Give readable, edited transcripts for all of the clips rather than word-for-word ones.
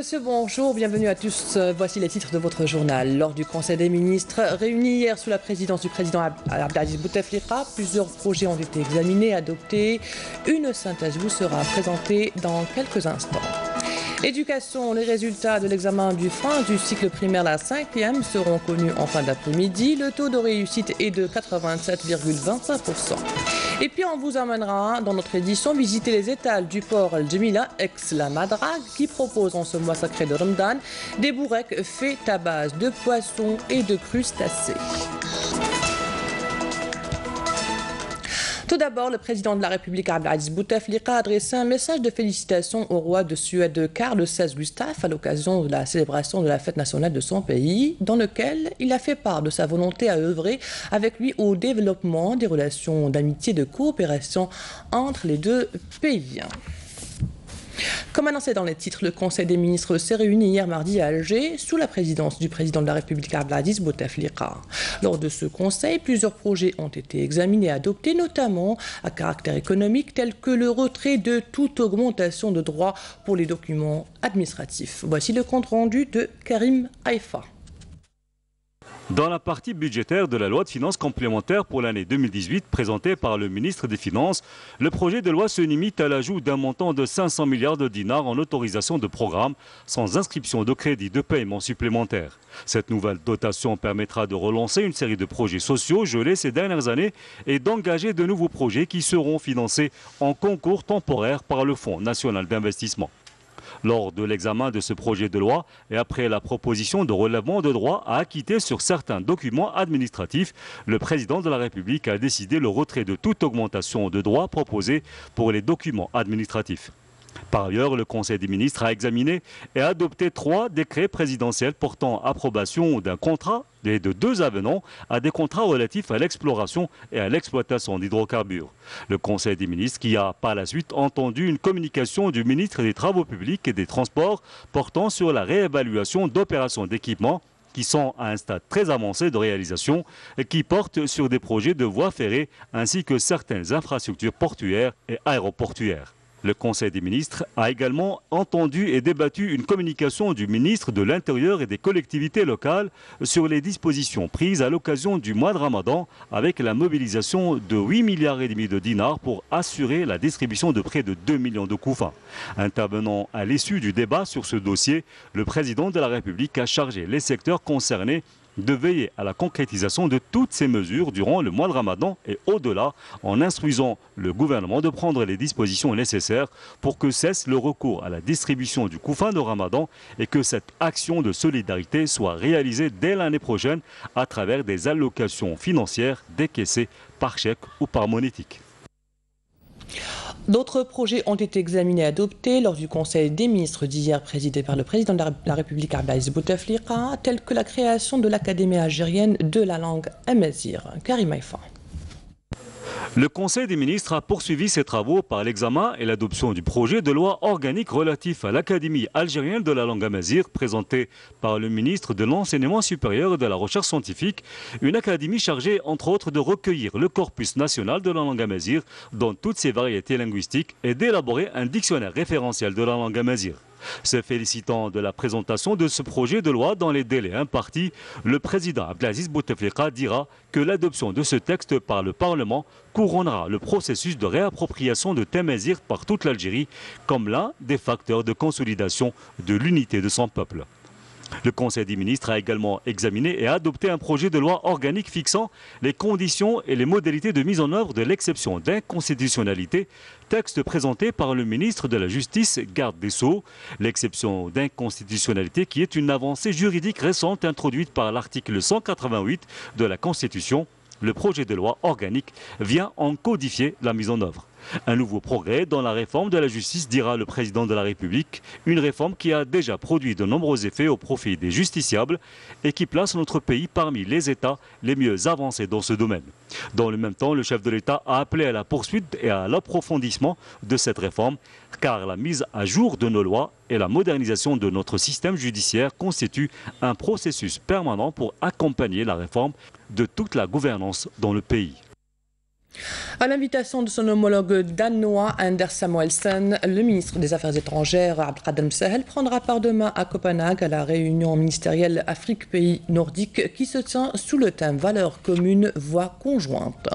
Monsieur, bonjour, bienvenue à tous. Voici les titres de votre journal. Lors du Conseil des ministres réuni hier sous la présidence du président Abdelaziz Bouteflika, plusieurs projets ont été examinés, adoptés. Une synthèse vous sera présentée dans quelques instants. Éducation, les résultats de l'examen du fin du cycle primaire, la 5e, seront connus en fin d'après-midi. Le taux de réussite est de 87,25%. Et puis on vous emmènera dans notre édition visiter les étals du port Al-Jemila, ex-la Madrague, qui propose en ce mois sacré de Ramadan des bourrecs faits à base de poissons et de crustacés. Tout d'abord, le président de la République, Abdelaziz Bouteflika, a adressé un message de félicitations au roi de Suède, Carl XVI Gustaf, à l'occasion de la célébration de la fête nationale de son pays, dans lequel il a fait part de sa volonté à œuvrer avec lui au développement des relations d'amitié et de coopération entre les deux pays. Comme annoncé dans les titres, le Conseil des ministres s'est réuni hier mardi à Alger sous la présidence du président de la République Abdelaziz Bouteflika. Lors de ce conseil, plusieurs projets ont été examinés et adoptés, notamment à caractère économique, tels que le retrait de toute augmentation de droits pour les documents administratifs. Voici le compte-rendu de Karim Haïfa. Dans la partie budgétaire de la loi de finances complémentaire pour l'année 2018 présentée par le ministre des Finances, le projet de loi se limite à l'ajout d'un montant de 500 milliards de dinars en autorisation de programme sans inscription de crédit de paiement supplémentaire. Cette nouvelle dotation permettra de relancer une série de projets sociaux gelés ces dernières années et d'engager de nouveaux projets qui seront financés en concours temporaire par le Fonds national d'investissement. Lors de l'examen de ce projet de loi et après la proposition de relèvement de droits à acquitter sur certains documents administratifs, le président de la République a décidé le retrait de toute augmentation de droits proposée pour les documents administratifs. Par ailleurs, le Conseil des ministres a examiné et adopté 3 décrets présidentiels portant approbation d'un contrat et de 2 avenants à des contrats relatifs à l'exploration et à l'exploitation d'hydrocarbures. Le Conseil des ministres qui a par la suite entendu une communication du ministre des Travaux publics et des Transports portant sur la réévaluation d'opérations d'équipement qui sont à un stade très avancé de réalisation et qui portent sur des projets de voies ferrées ainsi que certaines infrastructures portuaires et aéroportuaires. Le Conseil des ministres a également entendu et débattu une communication du ministre de l'Intérieur et des collectivités locales sur les dispositions prises à l'occasion du mois de Ramadan avec la mobilisation de 8,5 milliards de dinars pour assurer la distribution de près de 2 millions de koufas. Intervenant à l'issue du débat sur ce dossier, le président de la République a chargé les secteurs concernés de veiller à la concrétisation de toutes ces mesures durant le mois de Ramadan et au-delà, en instruisant le gouvernement de prendre les dispositions nécessaires pour que cesse le recours à la distribution du koufin de Ramadan et que cette action de solidarité soit réalisée dès l'année prochaine à travers des allocations financières décaissées par chèque ou par monétique. D'autres projets ont été examinés et adoptés lors du Conseil des ministres d'hier présidé par le président de la République Abdelaziz Bouteflika, tels que la création de l'Académie algérienne de la langue amazigh. Karim Haïfa. Le Conseil des ministres a poursuivi ses travaux par l'examen et l'adoption du projet de loi organique relatif à l'Académie algérienne de la langue amazigh présenté par le ministre de l'Enseignement supérieur et de la Recherche scientifique, une académie chargée entre autres de recueillir le corpus national de la langue amazigh dans toutes ses variétés linguistiques et d'élaborer un dictionnaire référentiel de la langue amazigh. Se félicitant de la présentation de ce projet de loi dans les délais impartis, le président Abdelaziz Bouteflika dira que l'adoption de ce texte par le Parlement couronnera le processus de réappropriation de Tamazight par toute l'Algérie comme l'un des facteurs de consolidation de l'unité de son peuple. Le Conseil des ministres a également examiné et adopté un projet de loi organique fixant les conditions et les modalités de mise en œuvre de l'exception d'inconstitutionnalité, texte présenté par le ministre de la Justice, garde des Sceaux. L'exception d'inconstitutionnalité qui est une avancée juridique récente introduite par l'article 188 de la Constitution. Le projet de loi organique vient en codifier la mise en œuvre. Un nouveau progrès dans la réforme de la justice, dira le président de la République, une réforme qui a déjà produit de nombreux effets au profit des justiciables et qui place notre pays parmi les États les mieux avancés dans ce domaine. Dans le même temps, le chef de l'État a appelé à la poursuite et à l'approfondissement de cette réforme, car la mise à jour de nos lois et la modernisation de notre système judiciaire constituent un processus permanent pour accompagner la réforme de toute la gouvernance dans le pays. À l'invitation de son homologue danois Anders Samuelsen, le ministre des Affaires étrangères Abdelkader Msahel prendra part demain à Copenhague à la réunion ministérielle Afrique-Pays nordiques qui se tient sous le thème Valeurs communes, voix conjointes.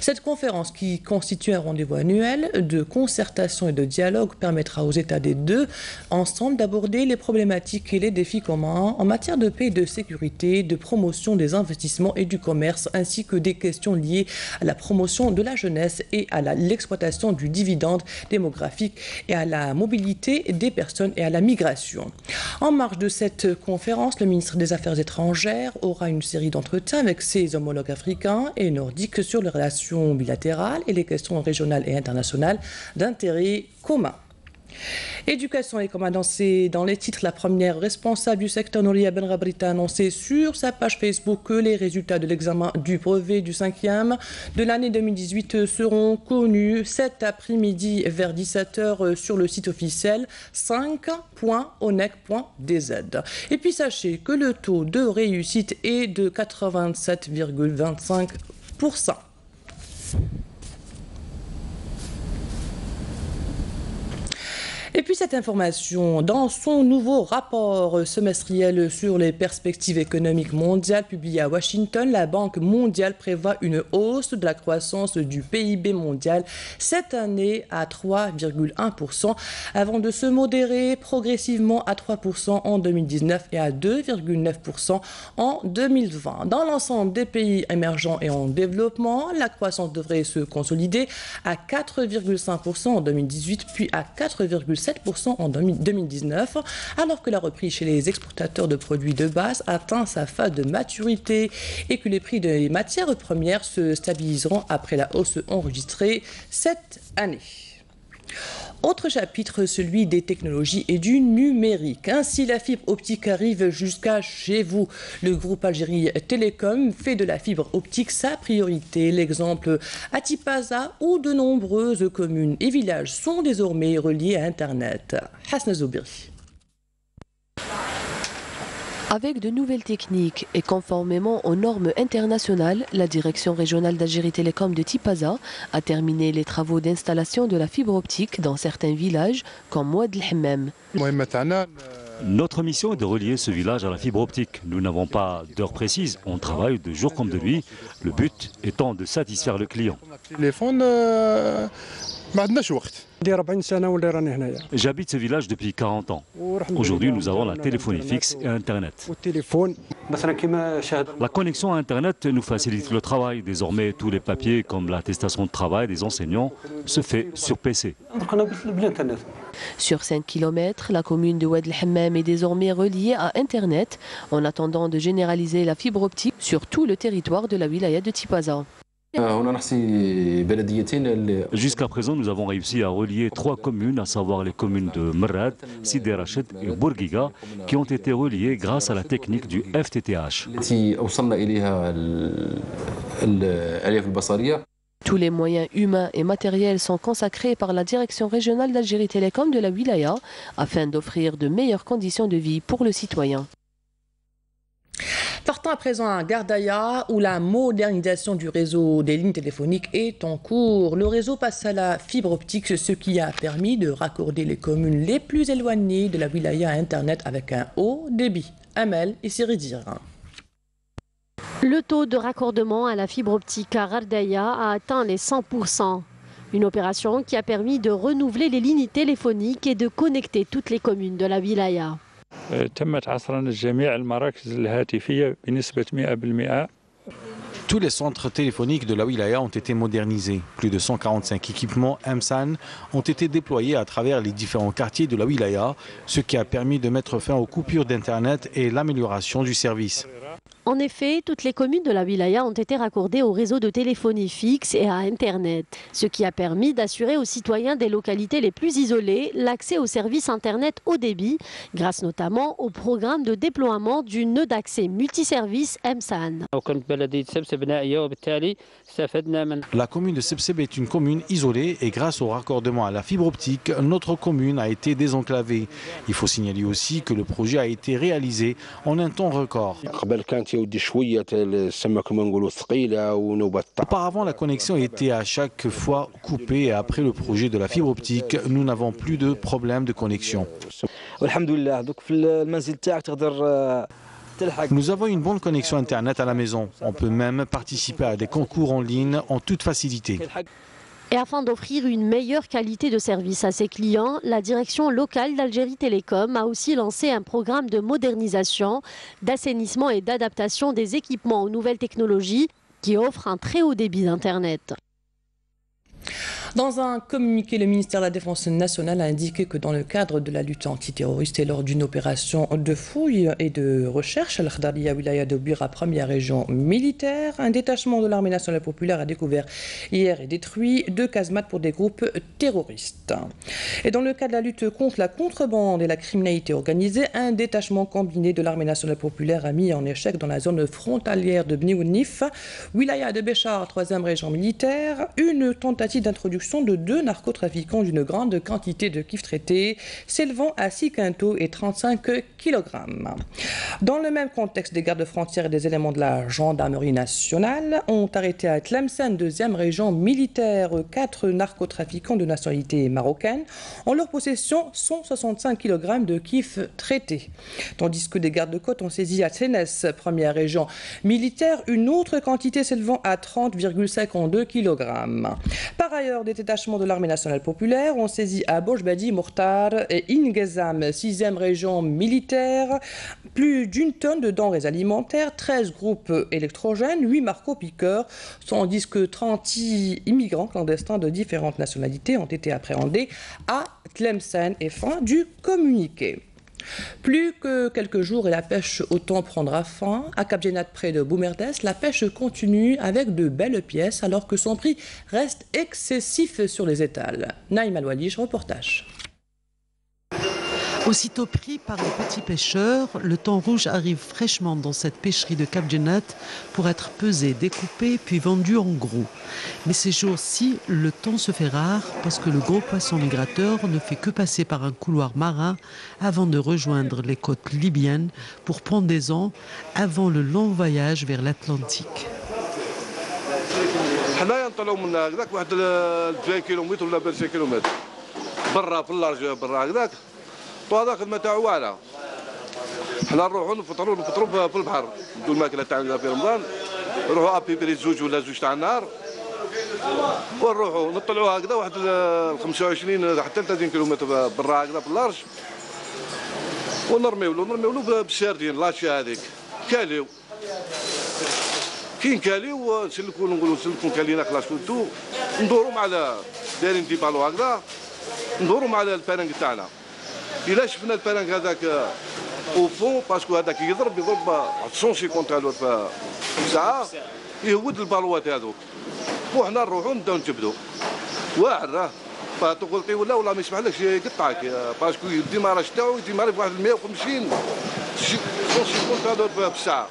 Cette conférence, qui constitue un rendez-vous annuel de concertation et de dialogue, permettra aux États des deux ensemble d'aborder les problématiques et les défis communs en matière de paix et de sécurité, de promotion des investissements et du commerce, ainsi que des questions liées à la promotion de la jeunesse et à l'exploitation du dividende démographique et à la mobilité des personnes et à la migration. En marge de cette conférence, le ministre des Affaires étrangères aura une série d'entretiens avec ses homologues africains et nordiques sur les relations bilatérales et les questions régionales et internationales d'intérêt commun. Éducation, et comme annoncé dans les titres, la première responsable du secteur Nouria Benrabrita a annoncé sur sa page Facebook que les résultats de l'examen du brevet du 5e de l'année 2018 seront connus cet après-midi vers 17h sur le site officiel 5.onec.dz. Et puis sachez que le taux de réussite est de 87,25%. Et puis cette information, dans son nouveau rapport semestriel sur les perspectives économiques mondiales publié à Washington, la Banque mondiale prévoit une hausse de la croissance du PIB mondial cette année à 3,1%, avant de se modérer progressivement à 3% en 2019 et à 2,9% en 2020. Dans l'ensemble des pays émergents et en développement, la croissance devrait se consolider à 4,5% en 2018, puis à 4,7% en 2019, alors que la reprise chez les exportateurs de produits de base atteint sa phase de maturité et que les prix des matières premières se stabiliseront après la hausse enregistrée cette année. Autre chapitre, celui des technologies et du numérique. Ainsi, la fibre optique arrive jusqu'à chez vous. Le groupe Algérie Télécom fait de la fibre optique sa priorité. L'exemple à Tipaza, où de nombreuses communes et villages sont désormais reliés à Internet. Hasna Zoubiri. Avec de nouvelles techniques et conformément aux normes internationales, la direction régionale d'Algérie Télécom de Tipaza a terminé les travaux d'installation de la fibre optique dans certains villages comme Ouad El Hammam. Notre mission est de relier ce village à la fibre optique. Nous n'avons pas d'heure précise, on travaille de jour comme de nuit, le but étant de satisfaire le client. J'habite ce village depuis 40 ans. Aujourd'hui, nous avons la téléphonie fixe et Internet. La connexion à Internet nous facilite le travail. Désormais, tous les papiers comme l'attestation de travail des enseignants se fait sur PC. Sur 5 km, la commune de Ouad El Hammam est désormais reliée à Internet en attendant de généraliser la fibre optique sur tout le territoire de la wilaya de Tipaza. Jusqu'à présent, nous avons réussi à relier 3 communes, à savoir les communes de Merad, Sidi Rached et Bourguiga, qui ont été reliées grâce à la technique du FTTH. Tous les moyens humains et matériels sont consacrés par la direction régionale d'Algérie Télécom de la wilaya afin d'offrir de meilleures conditions de vie pour le citoyen. Partons à présent à Gardaïa, où la modernisation du réseau des lignes téléphoniques est en cours. Le réseau passe à la fibre optique, ce qui a permis de raccorder les communes les plus éloignées de la wilaya à Internet avec un haut débit. Amel et Siridir. Le taux de raccordement à la fibre optique à Gardaïa a atteint les 100%. Une opération qui a permis de renouveler les lignes téléphoniques et de connecter toutes les communes de la wilaya. Tous les centres téléphoniques de la wilaya ont été modernisés. Plus de 145 équipements MSAN ont été déployés à travers les différents quartiers de la wilaya, ce qui a permis de mettre fin aux coupures d'Internet et l'amélioration du service. En effet, toutes les communes de la wilaya ont été raccordées au réseau de téléphonie fixe et à Internet, ce qui a permis d'assurer aux citoyens des localités les plus isolées l'accès aux services Internet haut débit, grâce notamment au programme de déploiement du nœud d'accès multiservice MSAN. La commune de Sebseb est une commune isolée et grâce au raccordement à la fibre optique, notre commune a été désenclavée. Il faut signaler aussi que le projet a été réalisé en un temps record. Auparavant, la connexion était à chaque fois coupée et après le projet de la fibre optique, nous n'avons plus de problème de connexion. Nous avons une bonne connexion Internet à la maison. On peut même participer à des concours en ligne en toute facilité. Et afin d'offrir une meilleure qualité de service à ses clients, la direction locale d'Algérie Télécom a aussi lancé un programme de modernisation, d'assainissement et d'adaptation des équipements aux nouvelles technologies qui offrent un très haut débit d'Internet. Dans un communiqué, le ministère de la Défense nationale a indiqué que dans le cadre de la lutte antiterroriste et lors d'une opération de fouille et de recherche à l'Khdaria Wilaya de Bira, première région militaire, un détachement de l'armée nationale populaire a découvert hier et détruit 2 casemates pour des groupes terroristes. Et dans le cadre de la lutte contre la contrebande et la criminalité organisée, un détachement combiné de l'armée nationale populaire a mis en échec dans la zone frontalière de Bni Ounif, Wilaya de Béchar, 3e région militaire, une tentative d'introduction de 2 narcotrafiquants d'une grande quantité de kif traités s'élevant à 6 quintaux et 35 kg. Dans le même contexte, des gardes frontières et des éléments de la gendarmerie nationale ont arrêté à Tlemcen, 2e région militaire, 4 narcotrafiquants de nationalité marocaine. En leur possession, 165 kg de kif traités. Tandis que des gardes-côtes ont saisi à Sénès, 1re région militaire, une autre quantité s'élevant à 30,52 kg. Par ailleurs, des détachements de l'armée nationale populaire ont saisi à Bojbadi, Mourtar et Ingezam, 6e région militaire, plus d'1 tonne de denrées alimentaires, 13 groupes électrogènes, 8 marco-piqueurs, tandis que 30 immigrants clandestins de différentes nationalités ont été appréhendés à Tlemcen. Et fin du communiqué. Plus que quelques jours et la pêche au thon prendra fin. À Cap Génat, près de Boumerdes, la pêche continue avec de belles pièces alors que son prix reste excessif sur les étals. Naïm Aloualige, reportage. Aussitôt pris par les petits pêcheurs, le thon rouge arrive fraîchement dans cette pêcherie de Cap Génat pour être pesé, découpé puis vendu en gros. Mais ces jours-ci, le thon se fait rare parce que le gros poisson migrateur ne fait que passer par un couloir marin avant de rejoindre les côtes libyennes pour pendaison avant le long voyage vers l'Atlantique. وهذا خدمه تاعو واعره. حنا نروحوا نفطروا في البحر، ندو الماكله تاعنا في رمضان، نروحوا ابيبري 2 ولا 2 تاع النهار، ونروحوا نطلعوا هكذا واحد 25 حتى 30 كيلومتر برا هكذا في اللارج، ونرميو له بالسردين لاشي هذيك كاليو. كي نكاليو نسلكوا نقولوا نسلكوا كالينا خلاص كنتو ندوروا مع دايرين ديبالو هكذا، ندوروا مع الفرنك تاعنا. إلا شفنا الفرنك هذاك او فون باسكو هذاك يضرب 150 الور في الساعه يهود البالوات هذوك، وحنا نروحوا نبداو نجبدوا واعر تقولقي ولا ما يسمحلكش يقطعك باسكو الديماراج تاعو يديماري بواحد 150 150 الور في الساعه.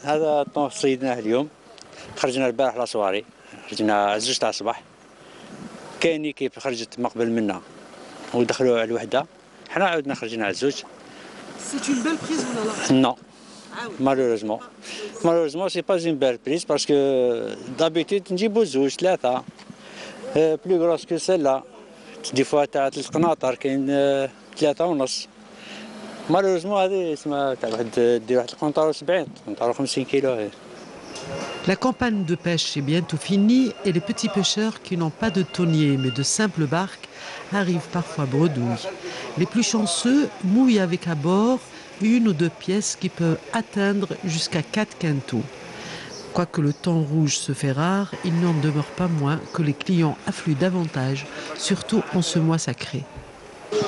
هذا الطون صيدناه اليوم، خرجنا البارح لصواري، خرجنا 2 تاع الصباح، كاين كيف خرجت مقبل منا ودخلوا على الوحده، حنا عاودنا خرجنا على 2. C'est une belle prise ou là? Non, malheureusement. Malheureusement, c'est pas une belle prise parce que d'habitude نجيبوا 2 3 plus grosse que celle-là. Des fois تاع 3 قناطر كاين 3 ونص. Malheureusement هذه اسمها تاع واحد دير واحد القنطار 70 قنطار 50 كيلو. La campagne de pêche est bientôt finie et les petits pêcheurs qui n'ont pas de thonier mais de simples barques arrivent parfois bredouilles. Les plus chanceux mouillent avec à bord 1 ou 2 pièces qui peuvent atteindre jusqu'à 4 quintaux. Quoique le thon rouge se fait rare, il n'en demeure pas moins que les clients affluent davantage, surtout en ce mois sacré.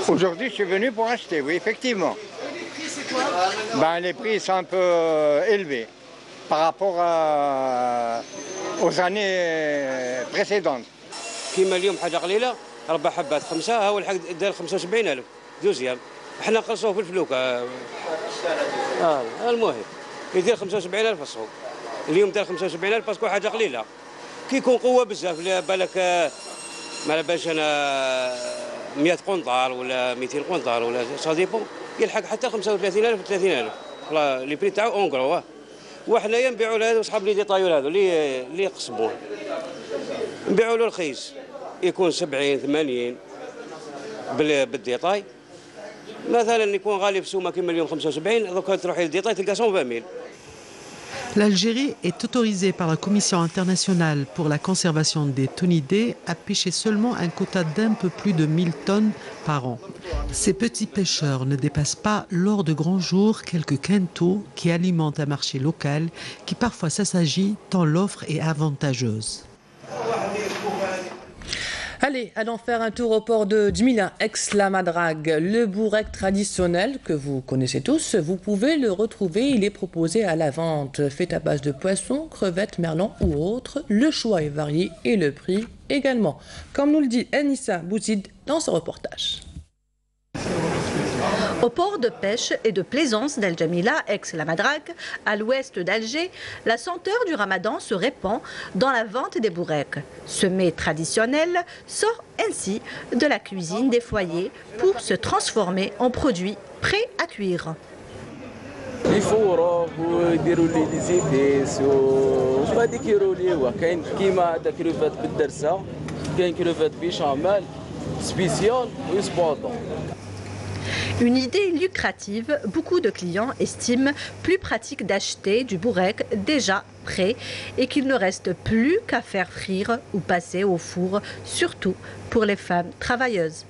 Aujourd'hui, je suis venu pour acheter, oui, effectivement. Les prix, c'est quoi? Les prix sont un peu élevés par rapport aux années précédentes. كيما اليوم حاجه قليله 4 حبات 5 ها هو الحق دار 75,000 دوزيام، حنا نقصوه في الفلوكه. المهم يدير 75,000 فصحو، اليوم دار 75,000 باسكو حاجه قليله. كي يكون قوه بزاف بالك ما بالش انا 100 قنطار ولا 200 قنطار ولا سا ديبون، يلحق حتى 35,000 و 30,000. لي بري تاعو اون كرو وحنايا نبيعوا له صحاب لي ديطايور هذو اللي يقسموه نبيعوا له رخيص يكون 70 80 بالديطاي مثلا يكون غالي في السومه كيما اليوم 75 دوكا تروحي للديطاي تلقى 120 000. L'Algérie est autorisée par la Commission internationale pour la conservation des thonidés à pêcher seulement un quota d'un peu plus de 1000 tonnes par an. Ces petits pêcheurs ne dépassent pas lors de grands jours quelques quintaux qui alimentent un marché local qui parfois s'assagit tant l'offre est avantageuse. Allez, allons faire un tour au port de Djmila, ex-Lamadrague. Le bourrec traditionnel que vous connaissez tous, vous pouvez le retrouver. Il est proposé à la vente. Fait à base de poissons, crevettes, merlans ou autres. Le choix est varié et le prix également. Comme nous le dit Anissa Bouzid dans ce reportage. Au port de pêche et de plaisance d'El Djamila, ex-Lamadrague, à l'ouest d'Alger, la senteur du ramadan se répand dans la vente des bourrecs. Ce mets traditionnel sort ainsi de la cuisine des foyers pour se transformer en produit prêt à cuire. يفوروا ويديروا لي لي زيبيس وغادي كيروا لي كاين كيما هذا كروفات بالدرسه كاين كروفات بيشاميل سبيسيال ويسبوطون. Une idée lucrative, beaucoup de clients estiment plus pratique d'acheter du bourrec déjà prêt et qu'il ne reste plus qu'à faire frire ou passer au four, surtout pour les femmes travailleuses.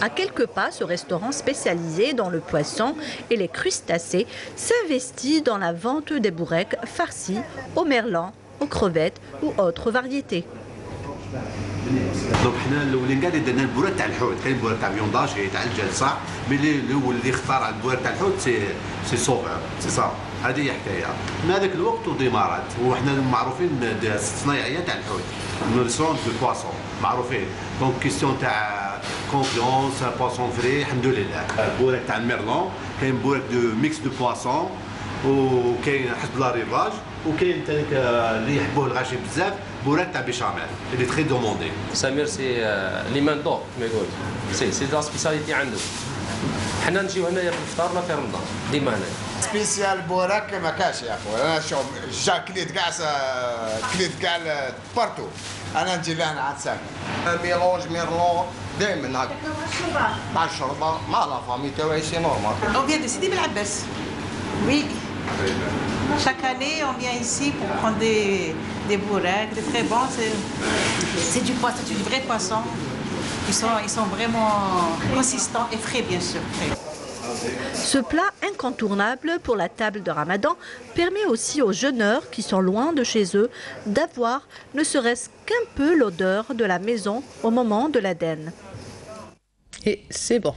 À quelques pas, ce restaurant spécialisé dans le poisson et les crustacés s'investit dans la vente des bourrecs farcis au merlan, aux crevettes ou autres variétés. دونك حنا الاولين كاع اللي درنا البورات تاع الحوت كاين البورات تاع فيونداج تاع الجل صح مي الاول اللي اختار على البورات تاع الحوت سي سوفر سي صا هذه هي حكايه من هذاك الوقت وديمارات وحنا معروفين الصنايعيه تاع الحوت نورسون دو بواسون معروفين دونك كيستيون تاع كونفيونس بواسون فري الحمد لله. البورات تاع الميرلون كاين بورات دو ميكس دو بواسون وكاين حسب لا ريفاج وكاين ثاني اللي يحبوه الغاشي بزاف بورات تاع بيشاميل اللي تري دوموندي. سمير سي لي مان دور كما يقول سي لا سبيسياليتي عنده. حنا نجيو هنايا في الفطار ولا في رمضان ديما هنايا. سبيسيال بوراك ما كاش يا اخويا انا شوف جا كليت كاع بارتو انا نجي لهنا عاد ساكن ميلونج ميرلون دائما هكا مع الشربه مع لا فامي تاعي سي نورمال. On vient de Sidi Bel Abbès. Oui. Chaque année, on vient ici pour prendre des bourrecs, des très bons. C'est du poisson, c'est du vrai poisson. Ils sont vraiment consistants et frais, bien sûr. Frais. Ce plat incontournable pour la table de Ramadan permet aussi aux jeûneurs qui sont loin de chez eux d'avoir ne serait-ce qu'un peu l'odeur de la maison au moment de l'Aden. Et c'est bon.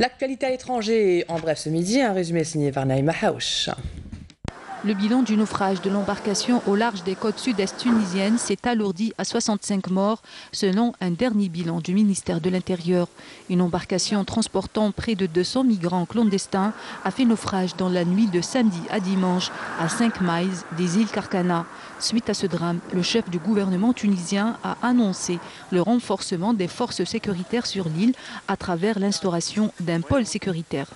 L'actualité à l'étranger, en bref ce midi, un résumé signé par Naïma Haouch. Le bilan du naufrage de l'embarcation au large des côtes sud-est tunisiennes s'est alourdi à 65 morts, selon un dernier bilan du ministère de l'Intérieur. Une embarcation transportant près de 200 migrants clandestins a fait naufrage dans la nuit de samedi à dimanche à 5 miles des îles Karkana. Suite à ce drame, le chef du gouvernement tunisien a annoncé le renforcement des forces sécuritaires sur l'île à travers l'instauration d'un pôle sécuritaire.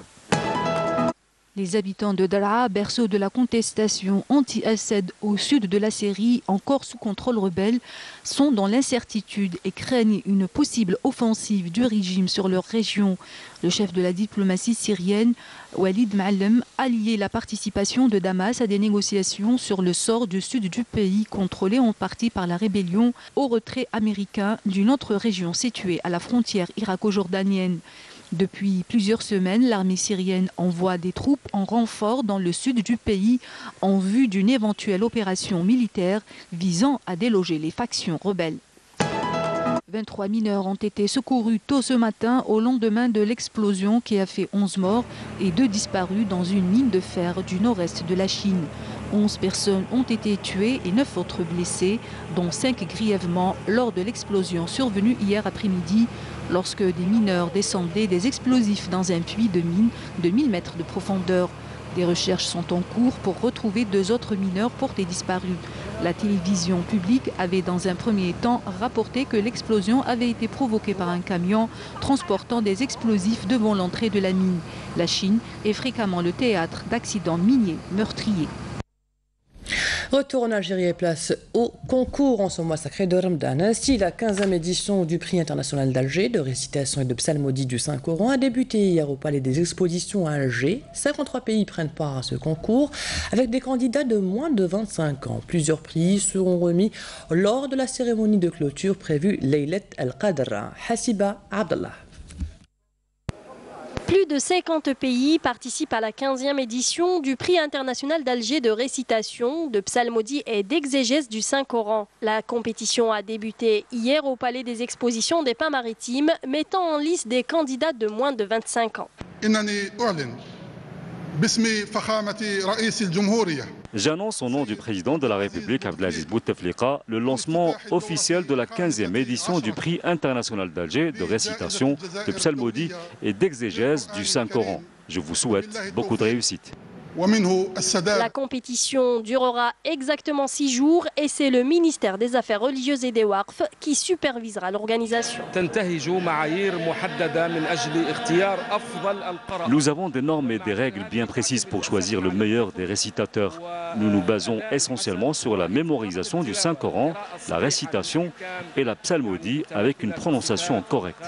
Les habitants de Daraa, berceau de la contestation anti-Assad au sud de la Syrie, encore sous contrôle rebelle, sont dans l'incertitude et craignent une possible offensive du régime sur leur région. Le chef de la diplomatie syrienne, Walid Ma'allem, a lié la participation de Damas à des négociations sur le sort du sud du pays, contrôlé en partie par la rébellion, au retrait américain d'une autre région située à la frontière irako-jordanienne. Depuis plusieurs semaines, l'armée syrienne envoie des troupes en renfort dans le sud du pays en vue d'une éventuelle opération militaire visant à déloger les factions rebelles. 23 mineurs ont été secourus tôt ce matin au lendemain de l'explosion qui a fait 11 morts et 2 disparus dans une mine de fer du nord-est de la Chine. 11 personnes ont été tuées et 9 autres blessées, dont 5 grièvement lors de l'explosion survenue hier après-midi lorsque des mineurs descendaient des explosifs dans un puits de mine de 1000 mètres de profondeur. Des recherches sont en cours pour retrouver 2 autres mineurs portés disparus. La télévision publique avait dans un premier temps rapporté que l'explosion avait été provoquée par un camion transportant des explosifs devant l'entrée de la mine. La Chine est fréquemment le théâtre d'accidents miniers meurtriers. Retour en Algérie et place au concours en ce mois sacré de Ramadan. Ainsi, la 15e édition du prix international d'Alger de récitation et de psalmodie du Saint-Coran a débuté hier au Palais des Expositions à Alger. 53 pays prennent part à ce concours avec des candidats de moins de 25 ans. Plusieurs prix seront remis lors de la cérémonie de clôture prévue Laylat al-Qadr. Hassiba Abdallah. Plus de 50 pays participent à la 15e édition du prix international d'Alger de récitation, de psalmodie et d'exégèse du Saint-Coran. La compétition a débuté hier au Palais des Expositions des Pins Maritimes, mettant en lice des candidats de moins de 25 ans. J'annonce au nom du président de la République, Abdelaziz Bouteflika, le lancement officiel de la 15e édition du prix international d'Alger de récitation, de psalmodie et d'exégèse du Saint-Coran. Je vous souhaite beaucoup de réussite. La compétition durera exactement 6 jours et c'est le ministère des Affaires religieuses et des Waqf qui supervisera l'organisation. Nous avons des normes et des règles bien précises pour choisir le meilleur des récitateurs. Nous nous basons essentiellement sur la mémorisation du Saint-Coran, la récitation et la psalmodie avec une prononciation correcte.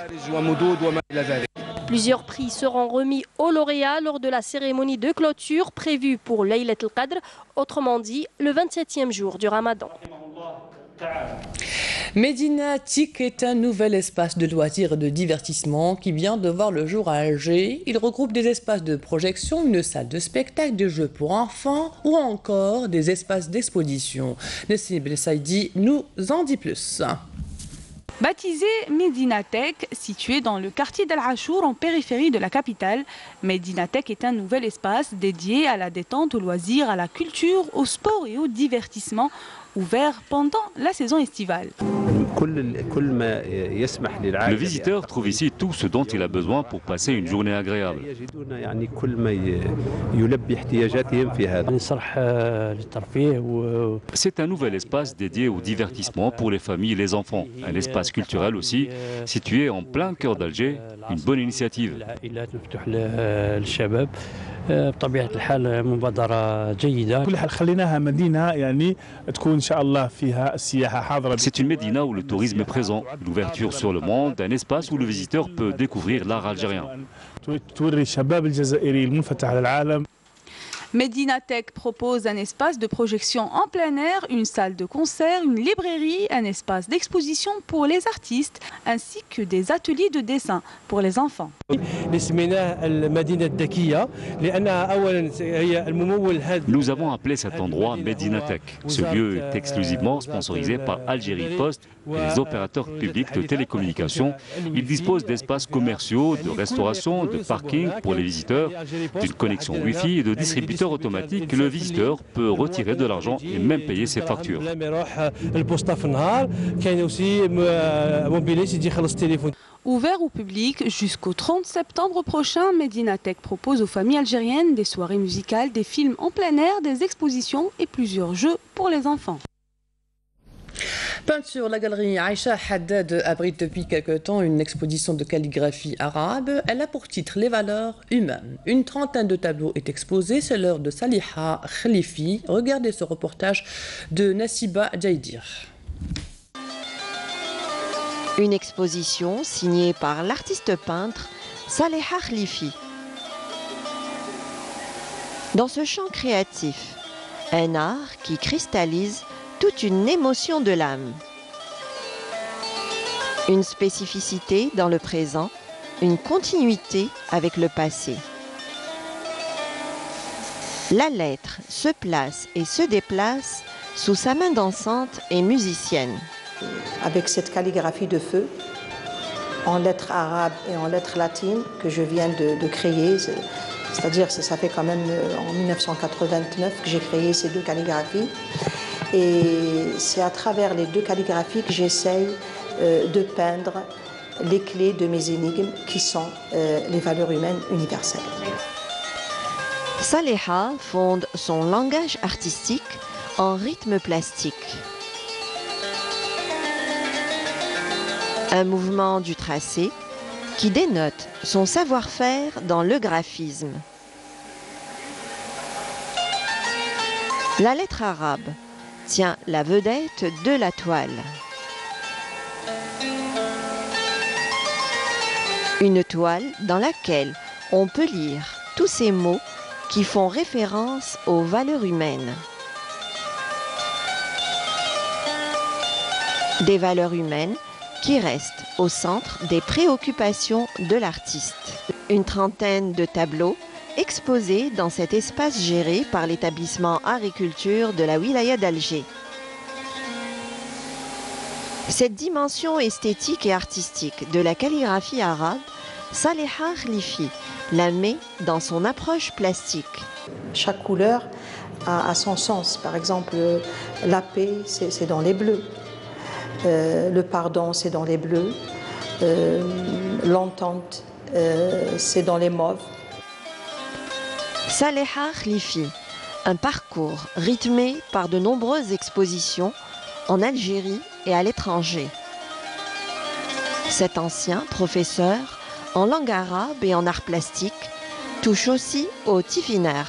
Plusieurs prix seront remis aux lauréats lors de la cérémonie de clôture prévue pour Laylat al-Qadr, autrement dit le 27e jour du Ramadan. Medina TIC est un nouvel espace de loisirs et de divertissement qui vient de voir le jour à Alger. Il regroupe des espaces de projection, une salle de spectacle, des jeux pour enfants ou encore des espaces d'exposition. Nessim Belsaïdi nous en dit plus. Baptisé Medina Tech, situé dans le quartier d'Al Achour en périphérie de la capitale, Medina Tech est un nouvel espace dédié à la détente, aux loisirs, à la culture, au sport et au divertissement, ouvert pendant la saison estivale. Le visiteur trouve ici tout ce dont il a besoin pour passer une journée agréable. C'est un nouvel espace dédié au divertissement pour les familles et les enfants. Un espace culturel aussi, situé en plein cœur d'Alger, une bonne initiative. بطبيعة الحال مبادرة جيدة. كل حال خليناها مدينة يعني تكون إن شاء الله فيها السياحة حاضرة. C'est une médina où le tourisme est présent, l'ouverture sur le monde, un espace où le visiteur peut découvrir l'art algérien. توري الشباب الجزائري المنفتح على العالم. Medina Tech propose un espace de projection en plein air, une salle de concert, une librairie, un espace d'exposition pour les artistes, ainsi que des ateliers de dessin pour les enfants. Nous avons appelé cet endroit Medina Tech. Ce lieu est exclusivement sponsorisé par Algérie Post et les opérateurs publics de télécommunications. Il dispose d'espaces commerciaux, de restauration, de parking pour les visiteurs, d'une connexion Wi-Fi et de distributeurs automatiques. Le visiteur peut retirer de l'argent et même payer ses factures. Ouvert au public jusqu'au 30 septembre prochain, Medina Tech propose aux familles algériennes des soirées musicales, des films en plein air, des expositions et plusieurs jeux pour les enfants. Peinture, la galerie Aïcha Haddad abrite depuis quelque temps une exposition de calligraphie arabe. Elle a pour titre Les valeurs humaines. Une trentaine de tableaux est exposée, c'est l'heure de Saliha Khalifi. Regardez ce reportage de Nassiba Djaïdir. Une exposition signée par l'artiste peintre Saliha Khalifi. Dans ce champ créatif, un art qui cristallise toute une émotion de l'âme. Une spécificité dans le présent, une continuité avec le passé. La lettre se place et se déplace sous sa main dansante et musicienne. Avec cette calligraphie de feu, en lettres arabes et en lettres latines que je viens de créer, c'est-à-dire ça fait quand même en 1989 que j'ai créé ces deux calligraphies. Et c'est à travers les deux calligraphies que j'essaye de peindre les clés de mes énigmes qui sont les valeurs humaines universelles. Saleha fonde son langage artistique en rythme plastique. Un mouvement du tracé qui dénote son savoir-faire dans le graphisme. La lettre arabe tient la vedette de la toile. Une toile dans laquelle on peut lire tous ces mots qui font référence aux valeurs humaines. Des valeurs humaines qui restent au centre des préoccupations de l'artiste. Une trentaine de tableaux exposés dans cet espace géré par l'établissement Art et Culture de la wilaya d'Alger. Cette dimension esthétique et artistique de la calligraphie arabe, Saleha Khlifi la met dans son approche plastique. Chaque couleur a son sens. Par exemple, la paix, c'est dans les bleus. Le pardon, c'est dans les bleus. L'entente, c'est dans les mauves. Saleha Khlifi, un parcours rythmé par de nombreuses expositions en Algérie et à l'étranger. Cet ancien professeur en langue arabe et en art plastique touche aussi au tifiner.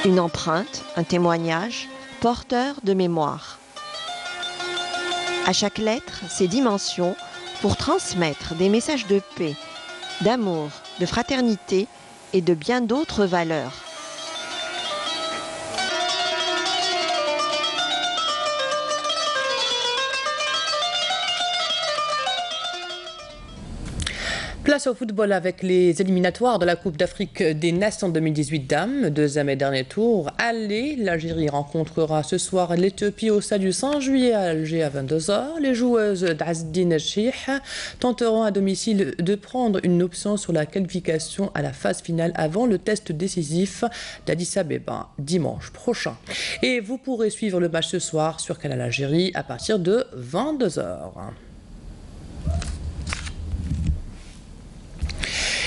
Une empreinte, un témoignage, porteur de mémoire. À chaque lettre, ses dimensions pour transmettre des messages de paix, d'amour, de fraternité et de bien d'autres valeurs. Place au football avec les éliminatoires de la Coupe d'Afrique des Nations 2018 dames. Deuxième et dernier tour. Aller, l'Algérie rencontrera ce soir l'Éthiopie au stade du 5 juillet à Alger à 22h. Les joueuses d'Azzdine Chih tenteront à domicile de prendre une option sur la qualification à la phase finale avant le test décisif d'Addis Abeba dimanche prochain. Et vous pourrez suivre le match ce soir sur Canal Algérie à partir de 22h.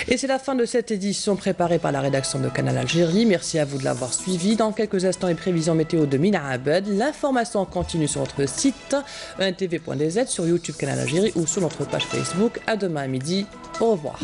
Et c'est la fin de cette édition préparée par la rédaction de Canal Algérie. Merci à vous de l'avoir suivi. Dans quelques instants, les prévisions météo de Mina Abed. L'information continue sur notre site ntv.dz, sur YouTube Canal Algérie ou sur notre page Facebook. À demain à midi. Au revoir.